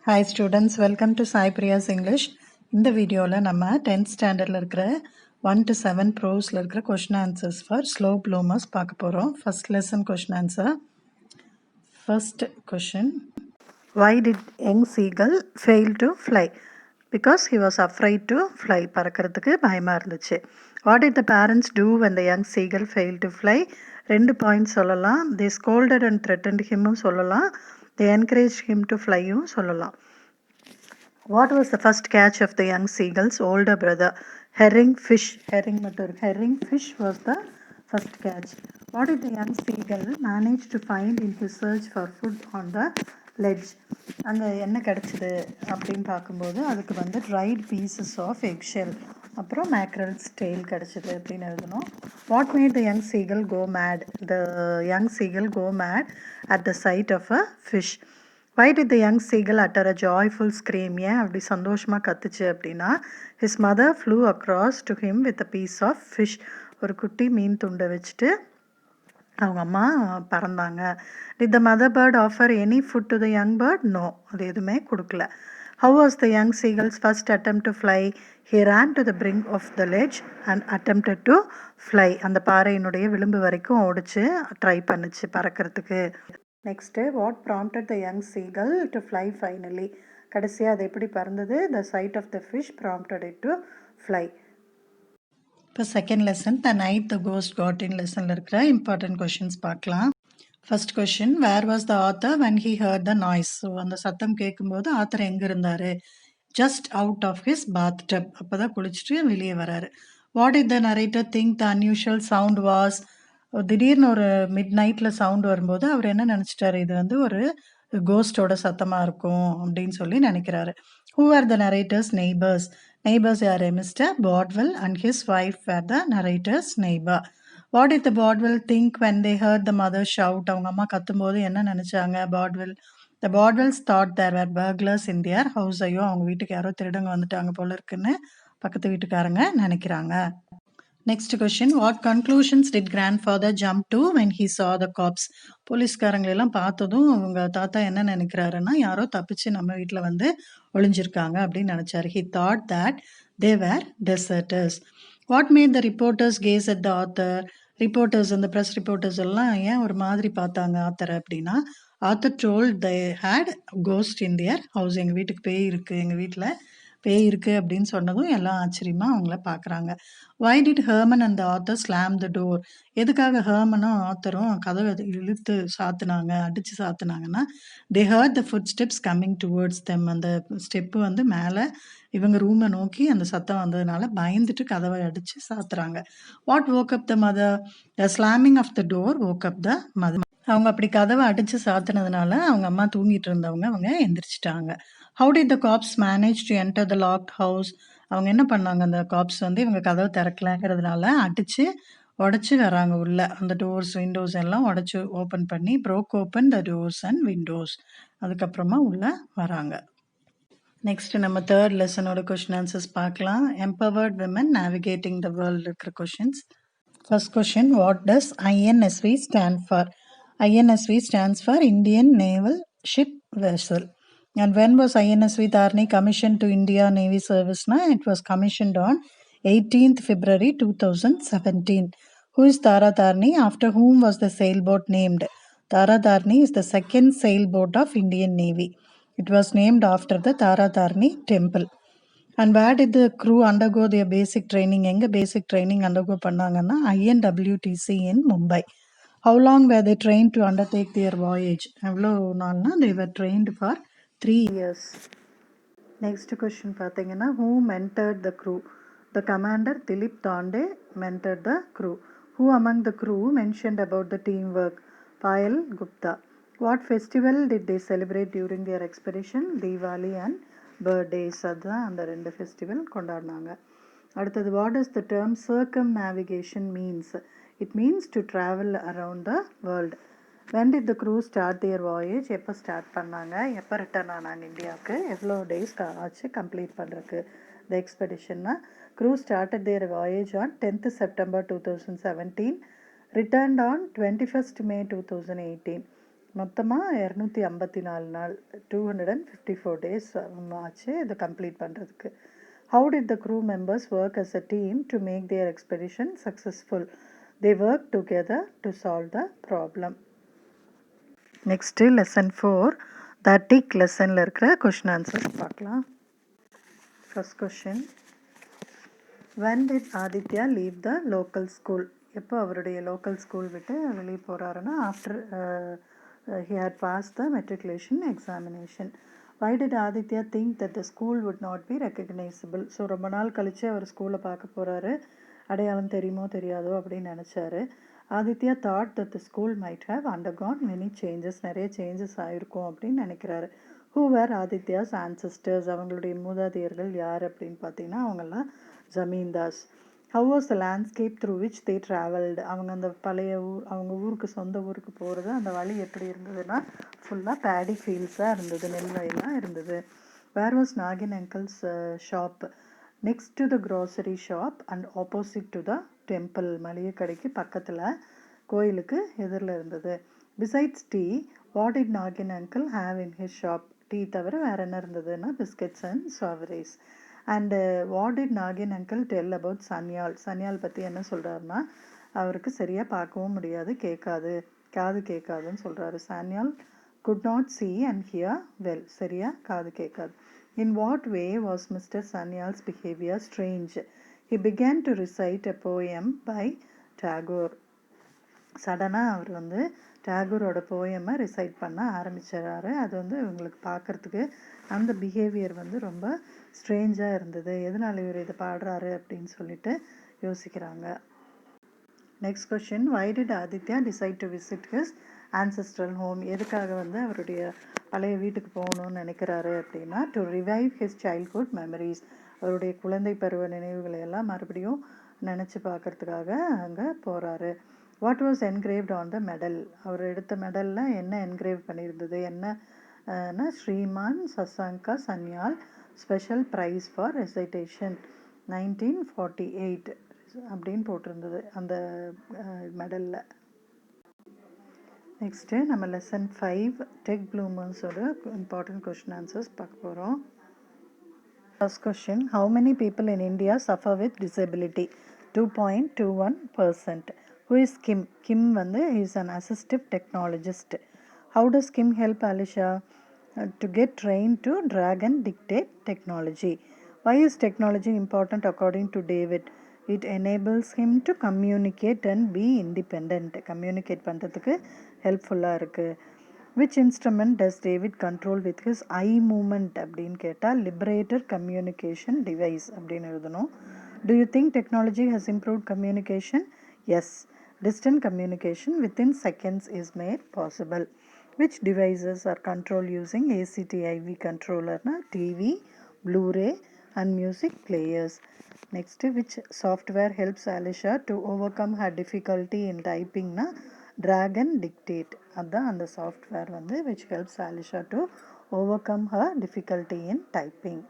Hi students, welcome to Sai Priya's English. இந்த வீடியோவில் நம்ம 10th ஸ்டாண்டர்டில் இருக்கிற 1 to 7 ப்ரோஸில் இருக்கிற question answers for slow bloomers பார்க்க போகிறோம். First lesson question answer. First question, why did young seagull fail to fly? Because he was afraid to fly. பறக்கிறதுக்கு பயமாக இருந்துச்சு. What did the parents do when the young seagull failed to fly? 2 points சொல்லலாம். They scolded and threatened him சொல்லலாம். They encouraged him to flyயும் சொல்லலாம். What was the first catch of the young seagull's older brother? Herring fish. Herring fish was the first catch. What did the young seagull manage to find in his search for food on the ledge? அங்கே என்ன கிடச்சிது அப்படின்னு பார்க்கும்போது அதுக்கு வந்து dried pieces of eggshell, அப்புறம் mackerel's tail கிடச்சிது அப்படின்னு எழுதணும். What made the young seagull go mad? The young seagull go mad at the sight of a fish. Why did the young seagull utter a joyful scream? ஏன் அப்படி சந்தோஷமாக கத்துச்சு அப்படின்னா, his mother flew across to him with a piece of fish. ஒரு குட்டி மீன் துண்டை வச்சுட்டு அவங்க அம்மா பறந்தாங்க. Did the mother bird offer any food to the young bird? No, அது எதுவுமே கொடுக்கல. How was the young seagull's first attempt to fly? He ran to the brink of the ledge and attempted to fly. அந்த பாறையினுடைய விளிம்பு வரைக்கும் ஓடிச்சு, try பண்ணுச்சு பறக்கிறதுக்கு. Next, what prompted the young seagull to fly finally? கடைசியாக அது எப்படி பறந்தது? The sight of the fish prompted it to fly. இப்போ second lesson, the night the ghost got in லெசனில் இருக்கிற இம்பார்ட்டன்ட் கொஷின்ஸ் பார்க்கலாம். First question, where was the author when he heard the noise? So அந்த சத்தம் கேட்கும்போது author எங்கே இருந்தார்? Just out of his bathtub. அப்போ தான் குளிச்சுட்டு வெளியே வராரு. What it the narrator think the unusual sound was? திடீர்னு ஒரு மிட் நைட்டில் சவுண்ட் வரும்போது அவர் என்ன நினச்சிட்டாரு? இது வந்து ஒரு கோஸ்டோட சத்தமாக இருக்கும் அப்படின்னு சொல்லி நினைக்கிறாரு. Who are the narrator's neighbours? Neighbours யார்? Mister Bodwell and his wife are the narrator's neighbour. What it the Bodwell think when they heard the mother shout? அவங்க அம்மா கத்தும்போது என்ன நினச்சாங்க Bodwell? The Bodwells thought there were burglars in their house. ஐயோ, அவங்க வீட்டுக்கு யாரோ திருடங்க வந்துட்டாங்க போல இருக்குன்னு பக்கத்து வீட்டுக்காரங்க நினைக்கிறாங்க. Next question, what conclusions did grandfather jump to when he சா த காப்ஸ்? போலீஸ்காரங்களெல்லாம் பார்த்ததும் அவங்க தாத்தா என்ன நினைக்கிறாருன்னா, யாரோ தப்பிச்சு நம்ம வீட்டில் வந்து ஒளிஞ்சிருக்காங்க அப்படின்னு நினச்சாரு. He thought that they were deserters. What made the reporters gaze at the author? Reporters, அந்த ப்ரெஸ் ரிப்போர்ட்டர்ஸ் எல்லாம் ஏன் ஒரு மாதிரி பார்த்தாங்க ஆத்தரை அப்படின்னா, author told they had ghost in their house. எங்கள் வீட்டுக்கு பேய் இருக்குது, எங்கள் வீட்டில் பேய் இருக்குது அப்படின்னு சொன்னதும் எல்லாம் ஆச்சரியமாக அவங்கள பார்க்குறாங்க. Why did Herman and the author slam the door? எதுக்காக ஹெர்மனும் ஆத்தரும் கதவை இழுத்து சாத்துனாங்க, அடித்து சாத்துனாங்கன்னா, they heard the footsteps coming towards them. அந்த ஸ்டெப்பு வந்து மேலே இவங்க ரூமை நோக்கி அந்த சத்தம் வந்ததுனால பயந்துட்டு கதவை அடித்து சாத்துறாங்க. What woke up the mother? The slamming of the door woke up the mother. அவங்க அப்படி கதவை அடித்து சாத்துனதுனால அவங்க அம்மா தூங்கிட்டு இருந்தவங்க அவங்க எந்திரிச்சிட்டாங்க. How did the cops manage to enter the locked house? அவங்க என்ன பண்ணாங்க? அந்த காப்ஸ் வந்து இவங்க கதவை திறக்கலங்கிறதுனால அடித்து உடச்சி வராங்க உள்ள. அந்த டோர்ஸ் விண்டோஸ் எல்லாம் உடச்சி ஓப்பன் பண்ணி broke open the doors and windows. அதுக்கப்புறமா உள்ள வராங்க. நெக்ஸ்ட் நம்ம தேர்ட் லெசனோட கொஷின் ஆன்சர்ஸ் பார்க்கலாம். Empowered women navigating the world இருக்கிற questions. First question, what does INSV stand for? INSV stands for Indian Naval Ship Vessel. And when was INSV Tarni commissioned to India Navy Service? It was commissioned on 18th February 2017. Who is Tara Tarni? After whom was the sailboat named? Tara Tarni is the second sailboat of Indian Navy. It was named after the Tara Tarni temple. And where did the crew undergo their basic training? எங்கே பேசிக் training undergo பண்ணாங்கன்னா INWTC in Mumbai. How long were they trained to undertake their voyage? எவ்வளோ நாள்னா they were trained for 3 years. Next question பார்த்தீங்கன்னா, who mentored the crew? The commander Dilip Tande mentored the crew. Who among the crew mentioned about the teamwork? Payal Gupta. What festival did they celebrate during their expedition? Diwali and birthdays. அதுதான் அந்த 2 festival கொண்டாடினாங்க. அடுத்தது, what is the term circumnavigation means? It means to travel around the world. When did the crew start their voyage? எப்போ start பண்ணாங்க? எப்போ return ஆனாங்க இந்தியாவுக்கு? எவ்வளோ டேஸ் ஆச்சு கம்ப்ளீட் பண்ணுறதுக்கு த எக்ஸ்பெடிஷன்னா? Crew started their voyage on 10th September 2017, returned on 21st May 2018. மொத்தமாக 254 நாள் 254 டேஸ் ஆச்சு இதை கம்ப்ளீட் பண்ணுறதுக்கு. How did the crew members work as a team to make their expedition successful? They work together to solve the problem. Next lesson 4 the dig லெசனில் இருக்கிற question answers பார்க்கலாம். First question, when did Aditya leave the local school? எப்போ அவருடைய local school விட்டு வெளியே போகிறாருன்னா after he had passed the matriculation examination. Why did Aditya think that the school would not be recognizable? So ரொம்ப நாள் கழித்து அவர் ஸ்கூலை பார்க்க போகிறாரு, அடையாளம் தெரியுமோ தெரியாதோ அப்படின்னு நினச்சாரு. Aditya thought that the school might have undergone many changes, நிறைய சேஞ்சஸ் ஆகிருக்கும் அப்படின்னு நினைக்கிறாரு. Who were Aditya's ancestors? அவங்களுடைய மூதாதையர்கள் யார் அப்படின்னு பார்த்தீங்கன்னா அவங்கெல்லாம் zamindars. How was the landscape through which they travelled? அவங்க அந்த பழைய அவங்க ஊருக்கு சொந்த ஊருக்கு போகிறது அந்த வழி எப்படி இருந்ததுன்னா ஃபுல்லாக பேடி ஃபீல்ட்ஸாக இருந்தது, நெல் வயலாக இருந்தது. Where was Nagin uncle's shop? Next to the grocery shop and opposite to the temple, மளிகை கடைக்கு பக்கத்தில் கோயிலுக்கு எதிரில் இருந்தது. Besides tea, what did Nagin uncle have in his shop? Tea தவிர வேறு என்ன இருந்ததுன்னா biscuits and strawberries. And what did Nagin uncle tell about Sanyal? Sanyal பற்றி என்ன சொல்கிறாருன்னா அவருக்கு சரியாக பார்க்கவும் முடியாது, கேட்காது, காது கேட்காதுன்னு சொல்கிறாரு. Sanyal could not see and hear well, சரியாக காது கேட்காது. In what way was Mr. Sanyal's behavior strange? He began to recite a poem by Tagore. சடனாக அவர் வந்து டேகூரோட போயமை ரிசைட் பண்ண ஆரம்பிச்சிடறாரு. அது வந்து இவங்களுக்கு பார்க்குறதுக்கு அந்த பிஹேவியர் வந்து ரொம்ப ஸ்ட்ரேஞ்சாக இருந்தது. எதனால் இவர் இதை பாடுறாரு அப்படின்னு சொல்லிட்டு யோசிக்கிறாங்க. Next question, why did Aditya decide to visit his ancestral home? எதுக்காக வந்து அவருடைய பழைய வீட்டுக்கு போகணும்னு நினைக்கிறாரு அப்படின்னா to revive his childhood memories, அவருடைய குழந்தை பருவ நினைவுகளை எல்லாம் மறுபடியும் நினச்சி பார்க்கறதுக்காக அங்கே போகிறாரு. What was engraved on the medal? அவர் எடுத்த மெடலில் என்ன என்கிரேவ் பண்ணியிருந்தது? என்ன Shriman Sasanka Sanyal special prize for recitation 1948 அப்படின்னு போட்டிருந்தது அந்த மெடலில். நெக்ஸ்ட்டு நம்ம லெசன் 5 டெக் ப்ளூமர்ஸோட இம்பார்ட்டன்ட் கொஷின் ஆன்சர்ஸ் பார்க்க போகிறோம். First question, how many people in India suffer with disability? 2.21%. Who is Kim? Kim வந்து is an assistive technologist. How does Kim help Alisha? To get trained to drag and dictate technology. Why is technology important according to David? It enables him to communicate and be independent. Communicate பண்ணுறதுக்கு ஹெல்ப்ஃபுல்லாக இருக்குது. Which instrument does David control with his eye movement அப்படின்னு கேட்டால் liberator communication device அப்படின்னு எழுதணும். Do you think technology has improved communication? Yes. Distant communication within seconds is made possible. Which devices are controlled using ACTIV controller? TV, Blu-ray and music players. Next, which software helps Alisha to overcome her difficulty in typing? Drag and dictate. அதான் அந்த software வந்து which helps Alisha to overcome her difficulty in typing.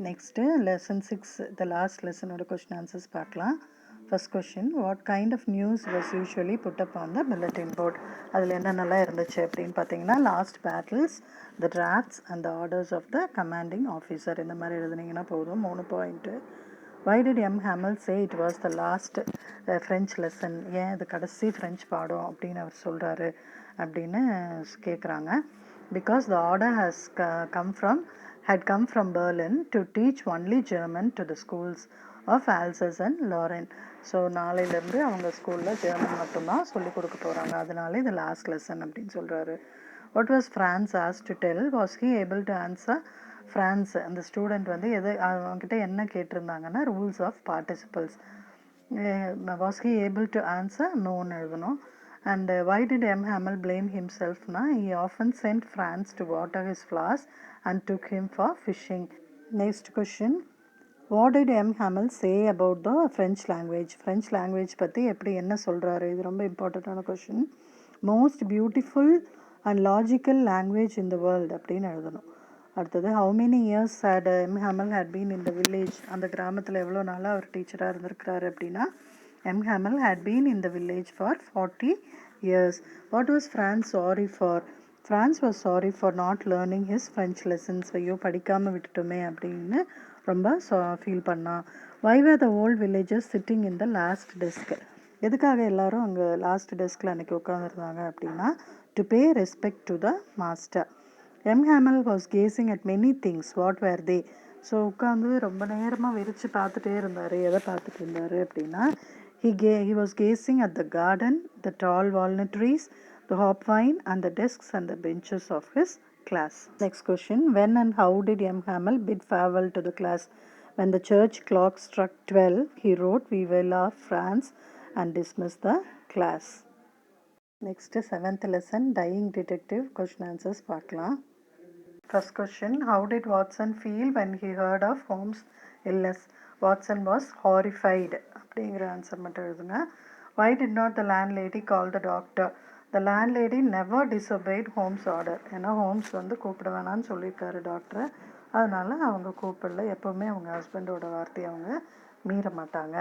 Next lesson 6 the last லெசனோட question answers பார்க்கலாம். First question, what kind of news was usually put up on the bulletin board? அதில் என்னென்னலாம் இருந்துச்சு அப்படின்னு பார்த்தீங்கன்னா lost battles, the drafts and the orders of the commanding officer, இந்த மாதிரி எழுதுனீங்கன்னா போதும். 3 point. Why did M Hamel say it was the last French lesson? ஏன் இது கடைசி ஃப்ரெஞ்ச் பாடம் அப்படின்னு அவர் சொல்கிறாரு அப்படின்னு கேட்குறாங்க. Because the order had come from Berlin to teach only German to the schools of Alsace and Lorraine. So நாளையிலேருந்து அவங்க ஸ்கூலில் ஜெர்மன் மட்டும்தான் சொல்லிக் கொடுக்க போகிறாங்க, அதனால இது லாஸ்ட் லெசன் அப்படின்னு சொல்கிறாரு. What was Franz ask to tell? Was he able to answer? Franz அந்த ஸ்டூடெண்ட் வந்து அவங்ககிட்ட என்ன கேட்டிருந்தாங்கன்னா rules of participles. Was he able to answer? நோன்னு எழுதணும். And why did M. Hamel blame himself? He often sent Franz to water his flowers and took him for fishing. Next question, what did M. Hamel say about the French language? French language பற்றி எப்படி என்ன சொல்கிறாரு? இது ரொம்ப இம்பார்ட்டண்ட்டான question. Most beautiful and logical language in the world அப்படின்னு எழுதணும். அடுத்தது, how many years had M. Hamel had been in the village? அந்த கிராமத்தில் எவ்வளோ நாளாக அவர் டீச்சராக இருந்திருக்கிறாரு அப்படின்னா M. Hamel had been in the village for 40 years. What was France sorry for? France was sorry for not learning his French lessons. ஐயோ படிக்காமல் விட்டுட்டோமே அப்படின்னு ரொம்ப ஃபீல் பண்ணான். Why were the old villagers sitting in the last desk? எதுக்காக எல்லாரும் அங்கே last டெஸ்கில் அன்றைக்கி உட்காந்துருந்தாங்க அப்படின்னா to pay respect to the master. M Hamel was gazing at many things. What were they? So உட்காந்து ரொம்ப நேரமாக விரித்து பார்த்துட்டே இருந்தார். எதை பார்த்துட்டு இருந்தார் அப்படின்னா he was gazing at the garden, the tall walnut trees, the hopvine and the desks and the benches of his class. Next question. When and how did M. Hamel bid farewell to the class? When the church clock struck 12, he wrote, "We will of France," and dismissed the class. Next, 7th lesson, Dying Detective. Question answers பார்க்கலாம். First question. How did Watson feel when he heard of Holmes' illness? Watson was horrified. அப்படிங்கிற answer மட்டும் எழுதுங்க. Why did not the landlady call the doctor? The landlady never disobeyed Holmes' order. ஏன்னா Holmes வந்து கூப்பிட வேணான்னு சொல்லியிருக்காரு டாக்டரை. அதனால அவங்க கூப்பிடல. எப்போவுமே அவங்க ஹஸ்பண்டோட வார்த்தையை அவங்க மீற மாட்டாங்க.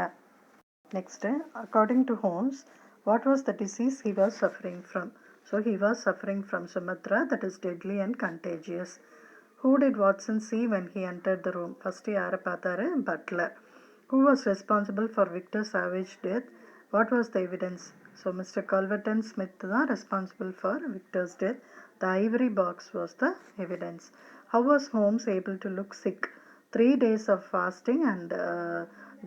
Next, according to Holmes, what was the disease he was suffering from? So he was suffering from Sumatra, that is deadly and contagious. Who did Watson see when he entered the room? First யாரை பார்த்தாரு? Butler. Who was responsible for Victor Savage's death? What was the evidence? So Mr. Culverton Smith தான் responsible for Victor's death. The ivory box was the evidence. How was Holmes able to look sick? 3 days of fasting and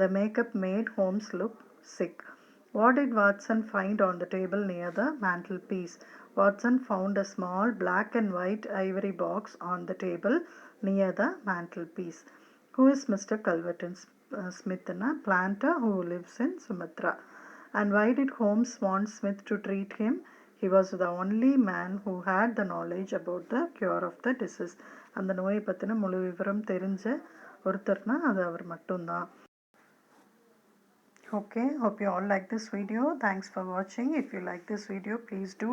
the makeup made Holmes look sick. What did Watson find on the table near the mantelpiece? Watson found a small black and white ivory box on the table near the mantelpiece. Who is Mr. Culverton Smith? A planter who lives in Sumatra. And why did Holmes want Smith to treat him? He was the only man who had the knowledge about the cure of the disease. அந்த நோயை பற்றின முழு விவரம் தெரிஞ்ச ஒருத்தர்னா அது அவர் மட்டும்தான். Okay, hope you all like this video. Thanks for watching. If you like this video, please do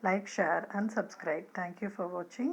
like, share and subscribe. Thank you for watching.